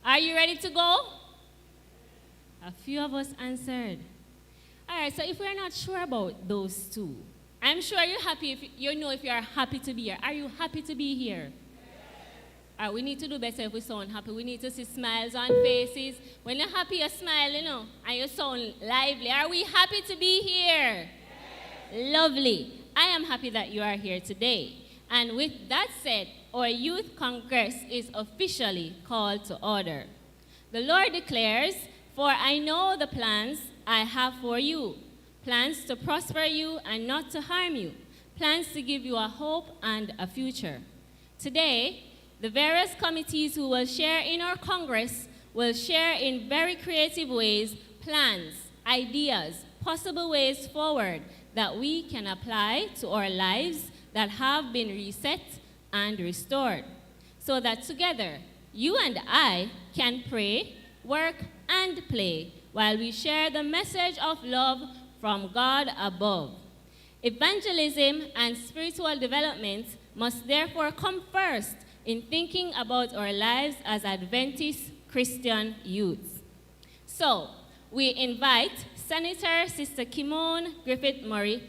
Are you ready to go? A few of us answered. All right, so if we're not sure about those two, I'm sure you're happy if you are happy to be here. Are you happy to be here? All right, we need to do better if we sound happy. We need to see smiles on faces. When you're happy, you smile, and you sound lively. Are we happy to be here? Lovely. I am happy that you are here today. And with that said, our Youth Congress is officially called to order. The Lord declares, "For I know the plans I have for you, plans to prosper you and not to harm you, plans to give you a hope and a future." Today, the various committees who will share in our Congress will share in very creative ways plans, ideas, possible ways forward that we can apply to our lives that have been reset and restored, so that together, you and I can pray, work, and play while we share the message of love from God above. Evangelism and spiritual development must therefore come first in thinking about our lives as Adventist Christian youths. So, we invite Senator Sister Kimon Griffith-Murray,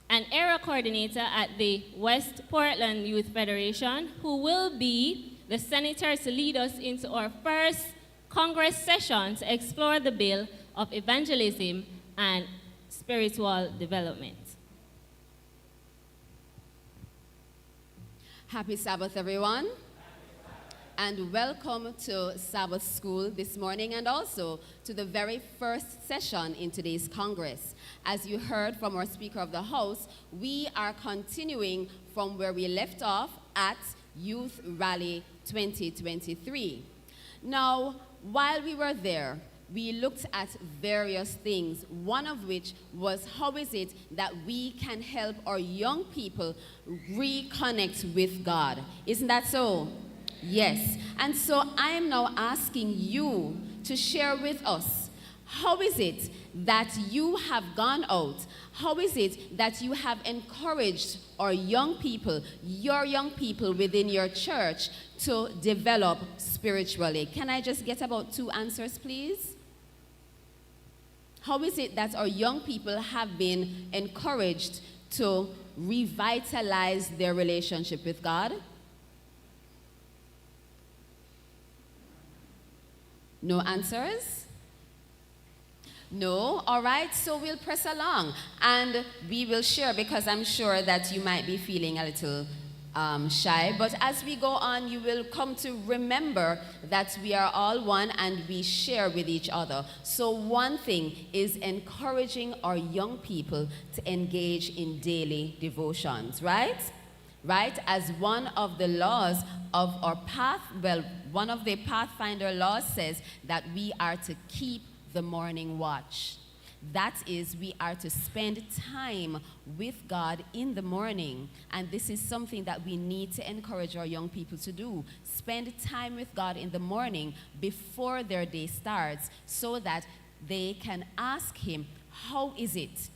an area coordinator at the West Portland Youth Federation, who will be the senator to lead us into our first Congress session to explore the bill of evangelism and spiritual development. Happy Sabbath, everyone. And welcome to Sabbath School this morning, and also to the very first session in today's Congress. As you heard from our Speaker of the House, we are continuing from where we left off at Youth Rally 2023. Now, while we were there, we looked at various things, one of which was how is it that we can help our young people reconnect with God. Isn't that so? Yes. And so I am now asking you to share with us, how is it that you have gone out? How is it that you have encouraged our young people, your young people within your church, to develop spiritually? Can I just get about 2 answers, please? How is it that our young people have been encouraged to revitalize their relationship with God? No answers? No? All right, so we'll press along and we will share, because I'm sure that you might be feeling a little shy. But as we go on, you will come to remember that we are all one and we share with each other. So one thing is encouraging our young people to engage in daily devotions, right? Right? As one of the laws of our path, well, one of the Pathfinder laws says that we are to keep the morning watch. That is, we are to spend time with God in the morning. And this is something that we need to encourage our young people to do. Spend time with God in the morning before their day starts, so that they can ask Him, how is it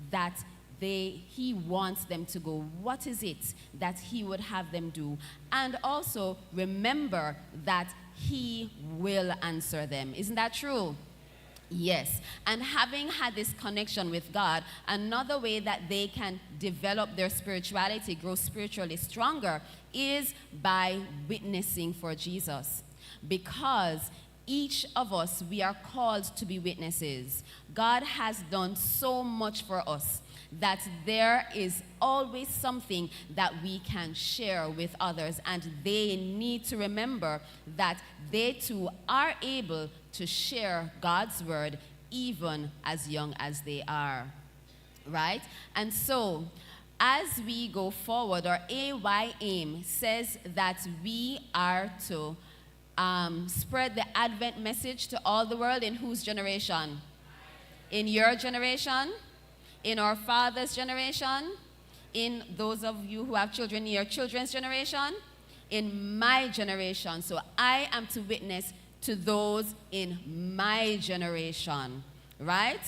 that He wants them to go? What is it that He would have them do? And also remember that He will answer them. Isn't that true? Yes. And having had this connection with God, another way that they can develop their spirituality, grow spiritually stronger, is by witnessing for Jesus. Because each of us, we are called to be witnesses. God has done so much for us that there is always something that we can share with others, and they need to remember that they too are able to share God's word even as young as they are, right? And so as we go forward, our AYAIM says that we are to spread the Advent message to all the world. In whose generation? In your generation? In our father's generation? In those of you who have children, in your children's generation? In my generation. So I am to witness to those in my generation, right?